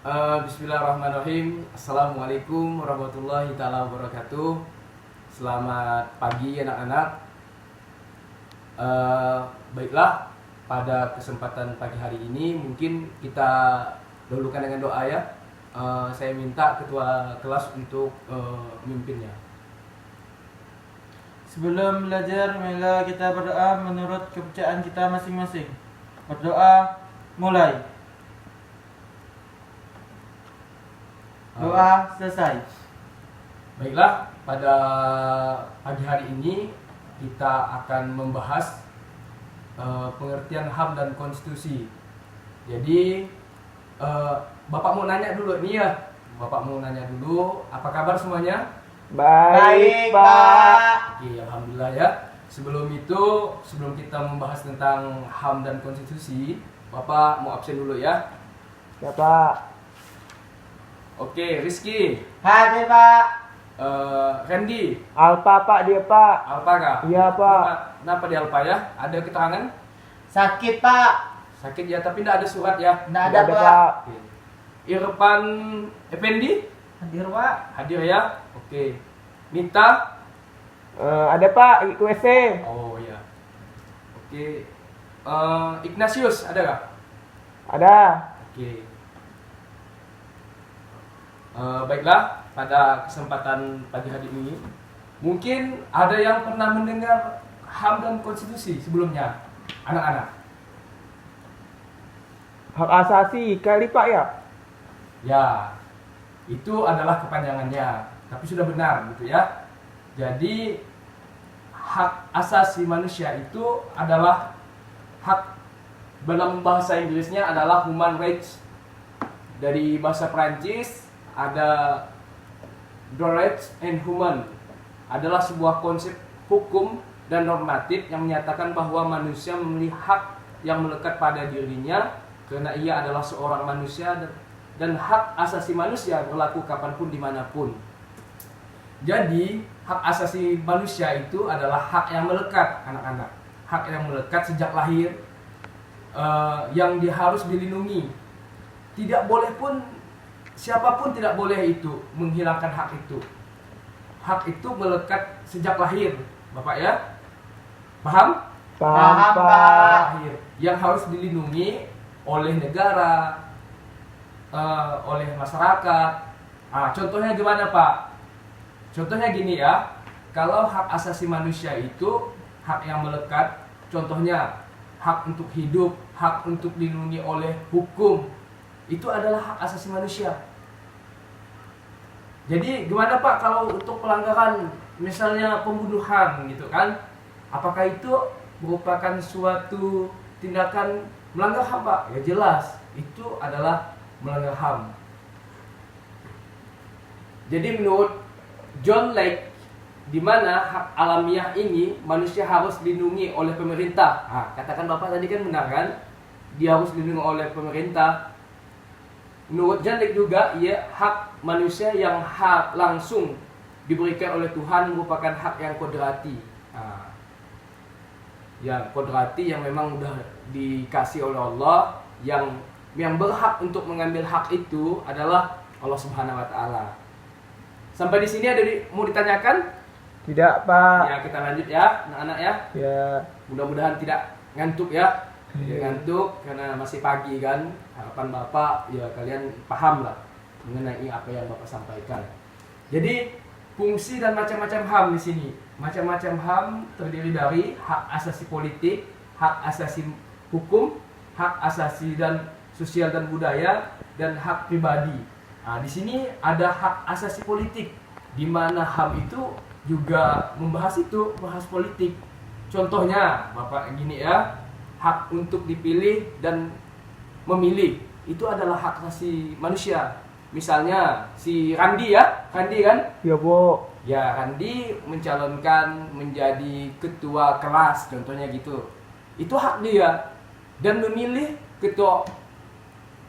Bismillahirrahmanirrahim. Assalamualaikum warahmatullahi taala wabarakatuh. Selamat pagi anak-anak. Baiklah, pada kesempatan pagi hari ini mungkin kita dahulukan dengan doa ya. Saya minta ketua kelas untuk memimpinnya. Sebelum belajar, marilah kita berdoa menurut kepercayaan kita masing-masing. Berdoa, mulai. Doa selesai. Baiklah, pada pagi hari ini kita akan membahas pengertian HAM dan konstitusi. Jadi Bapak mau nanya dulu nih ya. Bapak mau nanya dulu, apa kabar semuanya? Baik, Pak. Oke, alhamdulillah ya. Sebelum kita membahas tentang HAM dan konstitusi, Bapak mau absen dulu ya. Ya Pak. Oke, Rizky, Hadir, Pak. Randy, Alpa Pak dia Pak. Alpa kah? Iya, Pak. Kenapa di Alpa ya? Ada keterangan? Sakit, Pak. Sakit ya, tapi tidak ada surat ya. Nggak Nggak ada, Pak. Oke. Irfan Effendi Hadir, Pak. hadir ya. Oke. Nita. Ada Pak ke WC. Oh ya. Oke. Ignatius ada nggak? Ada. Oke. Baiklah, pada kesempatan pagi hari ini mungkin ada yang pernah mendengar HAM dan konstitusi sebelumnya, anak-anak. Hak asasi kali Pak ya. Ya, itu adalah kepanjangannya, tapi sudah benar gitu ya. Jadi hak asasi manusia itu adalah hak, dalam bahasa Inggrisnya adalah human rights. Dari bahasa Prancis ada rights and human, adalah sebuah konsep hukum dan normatif yang menyatakan bahwa manusia memiliki hak yang melekat pada dirinya karena ia adalah seorang manusia, dan hak asasi manusia berlaku kapanpun dimanapun. Jadi hak asasi manusia itu adalah hak yang melekat, anak-anak. Hak yang melekat sejak lahir, yang harus dilindungi. Tidak boleh pun, siapapun tidak boleh itu menghilangkan hak itu. Hak itu melekat sejak lahir, Bapak ya. Paham? Paham Pak. Lahir yang harus dilindungi oleh negara, oleh masyarakat. Contohnya gimana Pak? Contohnya gini ya, kalau hak asasi manusia itu hak yang melekat, contohnya hak untuk hidup, hak untuk dilindungi oleh hukum, itu adalah hak asasi manusia. Jadi gimana Pak kalau untuk pelanggaran, misalnya pembunuhan gitu kan, apakah itu merupakan suatu tindakan melanggar HAM Pak? Ya jelas, itu adalah melanggar HAM. Jadi menurut John Locke, di mana hak alamiah ini manusia harus dilindungi oleh pemerintah. Katakan Bapak tadi kan benar kan? Dia harus dilindungi oleh pemerintah. Menurut John Locke juga, ya, hak manusia yang hak langsung diberikan oleh Tuhan merupakan hak yang kodrati. Yang kodrati yang memang sudah dikasih oleh Allah, yang berhak untuk mengambil hak itu adalah Allah Subhanahu wa taala. Sampai di sini ada mau ditanyakan? Tidak Pak. Ya, kita lanjut ya, anak-anak ya. Ya. Mudah-mudahan tidak ngantuk ya. Tidak ngantuk karena masih pagi kan. Harapan Bapak ya kalian paham lah mengenai apa yang Bapak sampaikan. Jadi fungsi dan macam-macam HAM di sini. Macam-macam HAM terdiri dari hak asasi politik, hak asasi hukum, hak asasi dan sosial dan budaya, dan hak pribadi. Di sini ada hak asasi politik, di mana HAM itu juga membahas itu, bahas politik. Contohnya, Bapak gini ya, hak untuk dipilih dan memilih itu adalah hak asasi manusia. Misalnya si Randi ya, Randi kan? Ya Bu. Ya, Randi mencalonkan menjadi ketua kelas, contohnya gitu. Itu hak dia. Dan memilih ketua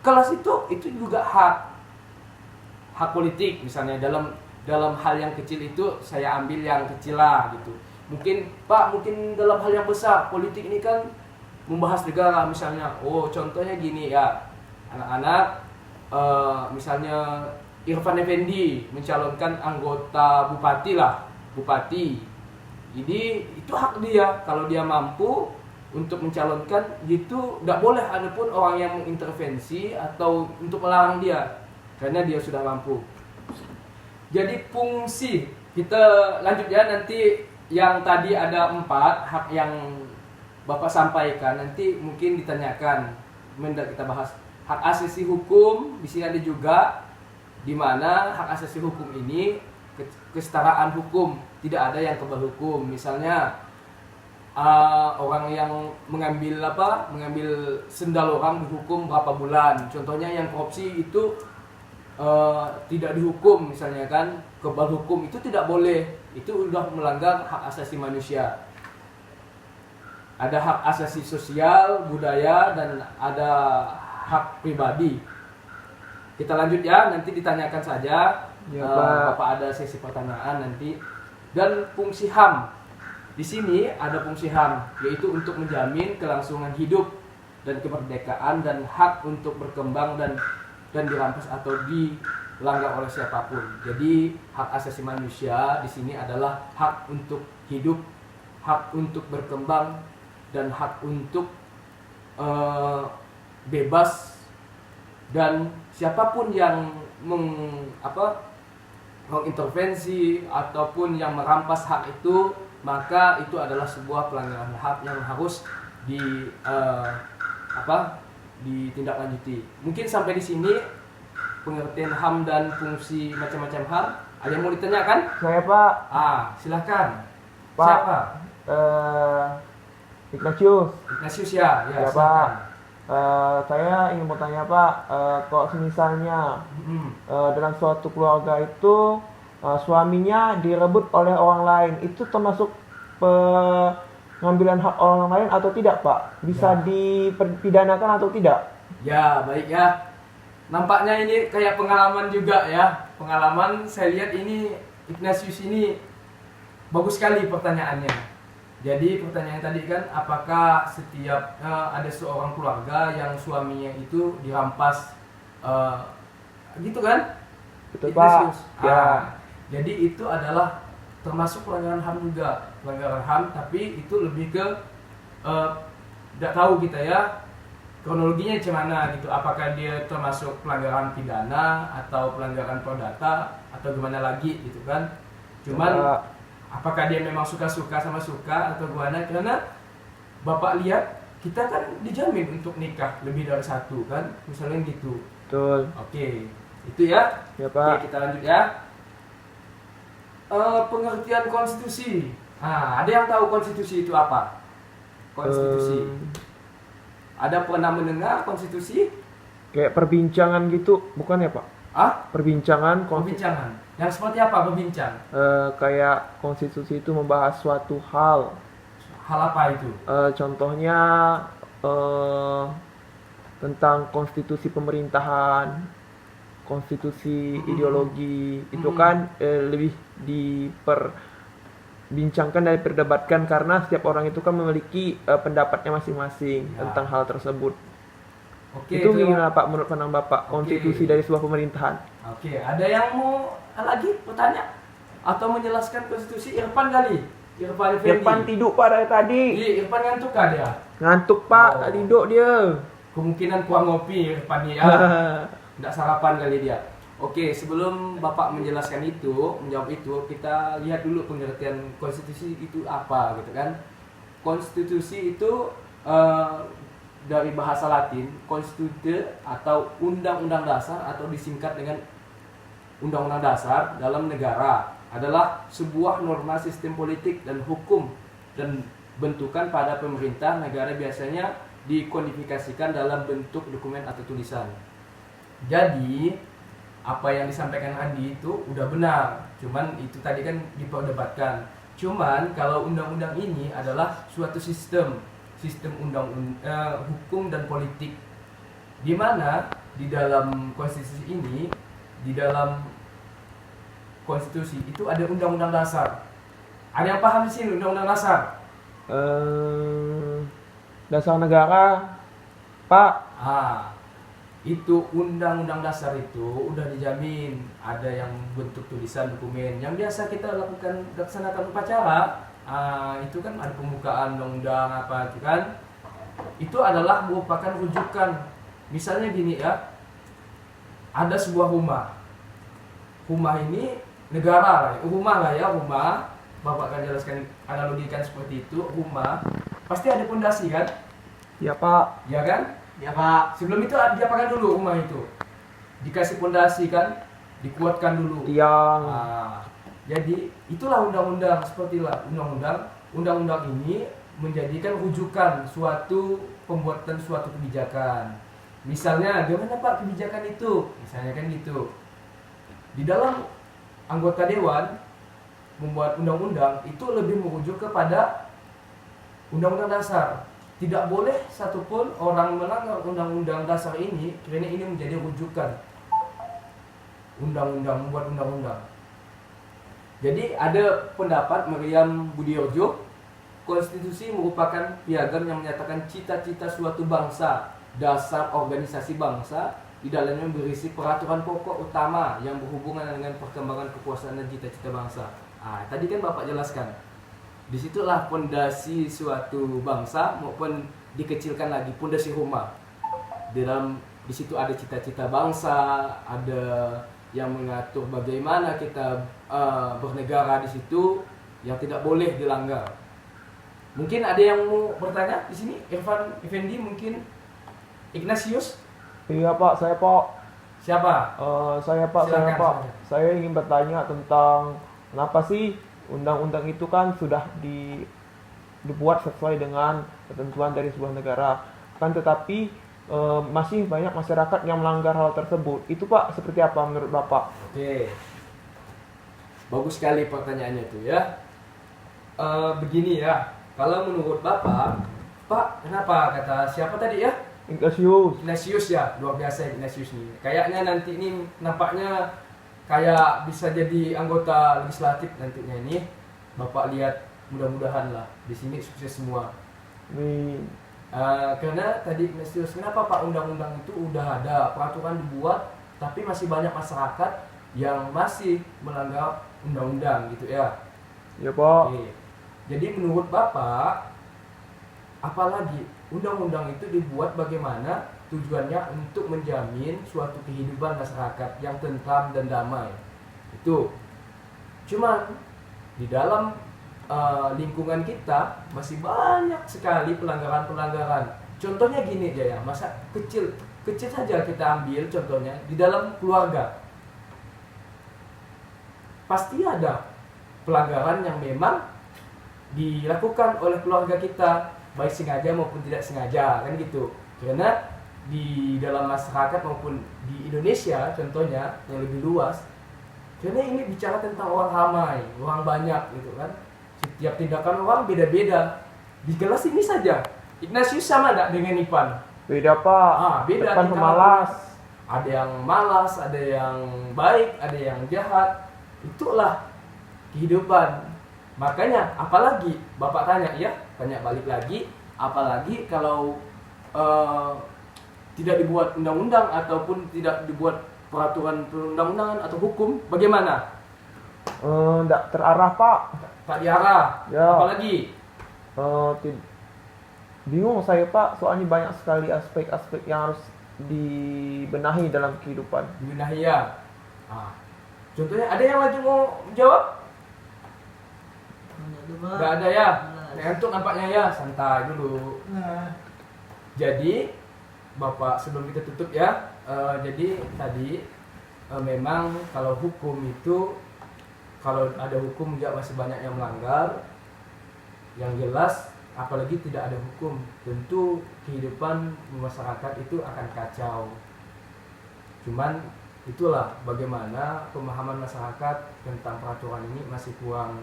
kelas itu juga hak politik. Misalnya dalam hal yang kecil itu saya ambil yang kecil lah gitu. Mungkin dalam hal yang besar, politik ini kan membahas negara misalnya. Oh, contohnya gini ya, anak-anak, misalnya Irfan Effendi mencalonkan anggota bupati, ini itu hak dia. Kalau dia mampu untuk mencalonkan, gitu nggak boleh ada pun orang yang mengintervensi atau untuk melarang dia karena dia sudah mampu. Jadi fungsi, kita lanjut ya, nanti yang tadi ada 4 hak yang Bapak sampaikan, nanti mungkin ditanyakan, mendak kita bahas hak asasi hukum. Di sini ada juga, di mana hak asasi hukum ini kesetaraan hukum, tidak ada yang kebal hukum. Misalnya orang yang mengambil sendal orang dihukum berapa bulan. Contohnya yang korupsi itu tidak dihukum misalnya kan, kebal hukum itu tidak boleh, itu sudah melanggar hak asasi manusia. Ada hak asasi sosial, budaya, dan ada hak pribadi. Kita lanjut ya, nanti ditanyakan saja. Ya, Pak. Bapak ada sesi pertanyaan nanti. Dan fungsi HAM. Di sini ada fungsi HAM, yaitu untuk menjamin kelangsungan hidup dan kemerdekaan dan hak untuk berkembang dan dirampas atau dilanggar oleh siapapun. Jadi hak asasi manusia di sini adalah hak untuk hidup, hak untuk berkembang, dan hak untuk bebas, dan siapapun yang mengintervensi ataupun yang merampas hak itu, maka itu adalah sebuah pelanggaran hak yang harus ditindaklanjuti. Mungkin sampai di sini pengertian HAM dan fungsi macam-macam HAM. Ada yang mau ditanyakan? Saya Pak. Silakan. Pak. Siapa? Ignatius ya. Ya, Silakan. Pak. Saya ingin mau tanya Pak, kalau misalnya dalam suatu keluarga itu suaminya direbut oleh orang lain, itu termasuk pengambilan hak orang lain atau tidak Pak? Bisa dipidanakan atau tidak? Ya, baik ya. Nampaknya ini kayak pengalaman juga ya. Pengalaman, saya lihat ini Ignatius ini bagus sekali pertanyaannya. Jadi pertanyaan tadi kan, apakah setiap ada seorang keluarga yang suaminya itu dirampas, gitu kan? Betul Pak. Ya. Jadi itu adalah termasuk pelanggaran HAM juga, pelanggaran HAM, tapi itu lebih ke tidak tahu kita ya kronologinya gimana gitu. Apakah dia termasuk pelanggaran pidana atau pelanggaran perdata atau gimana lagi gitu kan? Cuman apakah dia memang suka-suka sama suka atau gimana? Karena Bapak lihat kita kan dijamin untuk nikah lebih dari satu kan, misalnya gitu. Betul. Oke, itu ya. Ya Pak. Oke, kita lanjut ya. Pengertian konstitusi. Ada yang tahu konstitusi itu apa? Konstitusi. Ada pernah mendengar konstitusi? Kayak perbincangan gitu, bukan ya Pak? Perbincangan. Yang seperti apa berbincang? Kayak konstitusi itu membahas suatu hal. Hal apa itu? Contohnya tentang konstitusi pemerintahan, konstitusi ideologi, itu kan lebih diperbincangkan dan diperdebatkan karena setiap orang itu kan memiliki pendapatnya masing-masing tentang hal tersebut. Oke, itu gimana Pak menurut pandang Bapak konstitusi dari sebuah pemerintahan? Oke, ada yang mau lagi bertanya atau menjelaskan konstitusi? Irfan kali. Irfan tidur Pak dari tadi. Iya, Irfan ngantuk kah dia? Ngantuk Pak, tak tidur dia. Kemungkinan kurang ngopi Irfan ya. Tidak sarapan kali dia. Oke, sebelum Bapak menjelaskan menjawab itu, kita lihat dulu pengertian konstitusi itu apa gitu kan. Konstitusi itu dari bahasa Latin, constitute atau undang-undang dasar atau disingkat dengan undang-undang dasar dalam negara adalah sebuah norma sistem politik dan hukum dan bentukan pada pemerintah negara, biasanya dikodifikasikan dalam bentuk dokumen atau tulisan. Jadi apa yang disampaikan Andi itu udah benar, cuman itu tadi kan diperdebatkan. Cuman kalau undang-undang ini adalah suatu sistem hukum dan politik, di mana di dalam konstitusi ini, di dalam konstitusi itu ada undang-undang dasar. Ada yang paham di sini undang-undang dasar? Dasar negara, Pak. itu undang-undang dasar itu udah dijamin ada yang bentuk tulisan dokumen yang biasa kita laksanakan upacara. Itu kan ada pembukaan undang-undang apa itu kan, itu adalah merupakan rujukan. Misalnya gini ya, ada sebuah rumah ini negara lah, rumah bapak akan jelaskan analogikan seperti itu. Rumah pasti ada pondasi kan, Ya Pak. ya kan. Ya Pak. Sebelum itu diapakan dulu rumah itu? Dikasih pondasi kan, dikuatkan dulu. Tiang. Jadi itulah undang-undang, sepertilah undang-undang ini menjadikan rujukan suatu pembuatan suatu kebijakan. Misalnya, gimana Pak kebijakan itu? Misalnya kan gitu. Di dalam anggota dewan membuat undang-undang itu lebih merujuk kepada undang-undang dasar. Tidak boleh satupun orang melanggar undang-undang dasar ini karena ini menjadi rujukan undang-undang, membuat undang-undang. Jadi ada pendapat Meriam Budiojo, konstitusi merupakan piagam yang menyatakan cita-cita suatu bangsa, dasar organisasi bangsa, di dalamnya berisi peraturan pokok utama yang berhubungan dengan perkembangan kekuasaan dan cita-cita bangsa. Tadi kan Bapak jelaskan. Disitulah pondasi suatu bangsa maupun dikecilkan lagi pondasi rumah. Di situ ada cita-cita bangsa, ada yang mengatur bagaimana kita bernegara di situ yang tidak boleh dilanggar. Mungkin ada yang mau bertanya di sini, Irfan Effendi mungkin, Ignatius. Iya Pak, saya Pak. Siapa? Saya Pak, Silakan, saya Pak. silakan. Saya ingin bertanya tentang kenapa sih undang-undang itu kan sudah dibuat sesuai dengan ketentuan dari sebuah negara. Kan tetapi masih banyak masyarakat yang melanggar hal tersebut. Itu Pak seperti apa menurut Bapak? Oke. Bagus sekali pertanyaannya itu ya. Begini ya. Kalau menurut Bapak, Pak, kenapa kata siapa tadi ya? Ignatius ya, luar biasa Ignatius nih. Kayaknya nanti ini nampaknya kayak bisa jadi anggota legislatif nantinya ini. Bapak lihat, mudah-mudahan lah di sini sukses semua. Karena tadi Ignatius, kenapa Pak undang-undang itu udah ada, peraturan dibuat, tapi masih banyak masyarakat yang masih melanggar undang-undang gitu ya. Ya Pak. Oke. Jadi menurut Bapak, apalagi undang-undang itu dibuat bagaimana tujuannya untuk menjamin suatu kehidupan masyarakat yang tentram dan damai. Itu. Cuman di dalam lingkungan kita masih banyak sekali pelanggaran-pelanggaran. Contohnya gini aja ya, masa kecil saja kita ambil contohnya di dalam keluarga. Pasti ada pelanggaran yang memang dilakukan oleh keluarga kita, baik sengaja maupun tidak sengaja, kan gitu. Karena di dalam masyarakat maupun di Indonesia contohnya yang lebih luas, karena ini bicara tentang orang ramai, orang banyak gitu kan. Setiap tindakan orang beda-beda. Di kelas ini saja, Ignatius sama enggak dengan Ipan? Beda Pak. Beda. Depan pemalas. Ada yang malas, ada yang baik, ada yang jahat. Itulah kehidupan. Makanya apalagi Bapak tanya balik lagi, apalagi kalau tidak dibuat undang-undang ataupun tidak dibuat peraturan perundang-undangan atau hukum, bagaimana? Nggak terarah Pak. Tak diarah. Ya. Apalagi? Bingung saya Pak, soalnya banyak sekali aspek-aspek yang harus dibenahi dalam kehidupan. Dibenahi ya. Contohnya ada yang lagi mau jawab? Nggak ada ya? Ngantuk nampaknya ya, santai dulu. Jadi Bapak sebelum kita tutup ya, jadi tadi memang kalau hukum itu, kalau ada hukum juga masih banyak yang melanggar. Yang jelas apalagi tidak ada hukum, tentu kehidupan masyarakat itu akan kacau. Cuman itulah bagaimana pemahaman masyarakat tentang peraturan ini masih kurang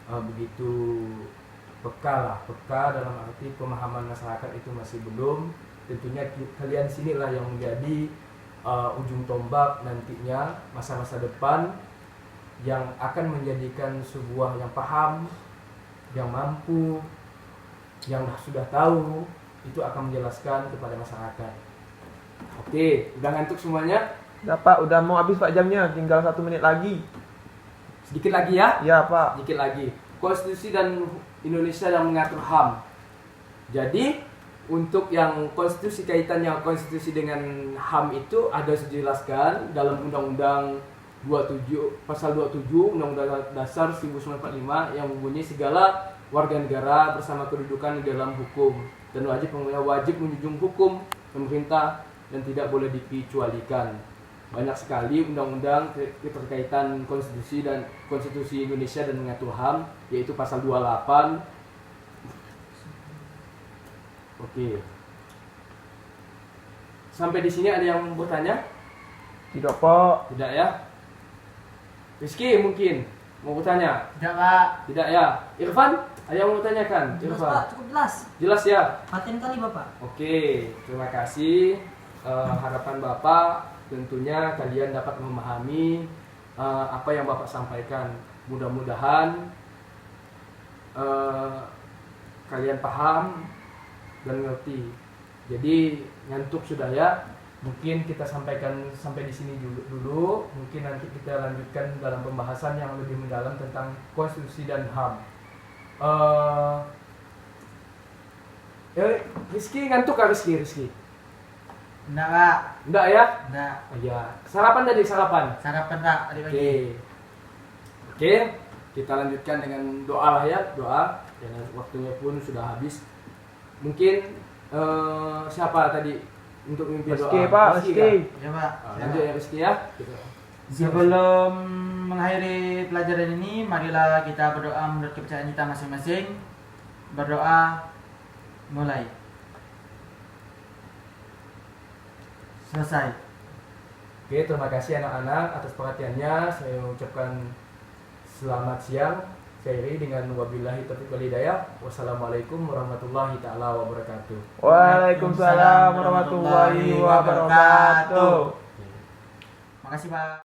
begitu peka dalam arti pemahaman masyarakat itu masih belum. Tentunya kalian sinilah yang menjadi ujung tombak nantinya masa-masa depan yang akan menjadikan sebuah yang paham, yang mampu, yang sudah tahu itu akan menjelaskan kepada masyarakat. Oke, udah ngantuk semuanya? Udah Pak, udah mau habis Pak jamnya, tinggal 1 menit lagi. Sedikit lagi ya. Ya Pak. Sedikit lagi. Konstitusi dan Indonesia yang mengatur HAM. Jadi untuk yang konstitusi, kaitannya konstitusi dengan HAM itu ada dijelaskan dalam Undang-Undang 27 pasal 27 Undang-Undang Dasar 1945 yang membunyi segala warga negara bersama kedudukan di dalam hukum dan wajib menjunjung hukum pemerintah dan tidak boleh dikecualikan. Banyak sekali undang-undang terkaitan konstitusi dan konstitusi Indonesia dan mengatur HAM, yaitu pasal 28. Oke. Sampai di sini ada yang mau bertanya? Tidak Pak. Tidak ya? Rizky mungkin mau bertanya? Tidak Pak. Tidak ya? Irfan, ada yang mau bertanyakan? Jelas Irfan. Pak, cukup jelas. Jelas ya? Paten kali Bapak. Oke, terima kasih. Harapan Bapak tentunya kalian dapat memahami apa yang Bapak sampaikan. Mudah-mudahan kalian paham dan ngerti. Jadi ngantuk sudah ya. Mungkin kita sampaikan sampai di sini dulu. Mungkin nanti kita lanjutkan dalam pembahasan yang lebih mendalam tentang konstitusi dan HAM. Rizky ngantuk kah Rizky? Enggak Pak. Enggak ya? Enggak. Oh iya. Sarapan tadi, sarapan. Sarapan Pak tadi pagi. Oke. Oke, kita lanjutkan dengan doa lah ya, doa. Karena waktunya pun sudah habis. Mungkin siapa tadi untuk mimpi doa? Rizky Pak, Rizky Rizky. Ya Pak. kan? Lanjut ya Rizky ya. Gitu. Sebelum mengakhiri pelajaran ini, marilah kita berdoa menurut kepercayaan kita masing-masing. Berdoa mulai. Selesai. Oke, terima kasih anak-anak atas perhatiannya. Saya ucapkan selamat siang. Saya iri dengan wabillahi taufiq wal hidayah. Wassalamualaikum warahmatullahi taala wabarakatuh. Waalaikumsalam warahmatullahi wabarakatuh. Makasih Pak.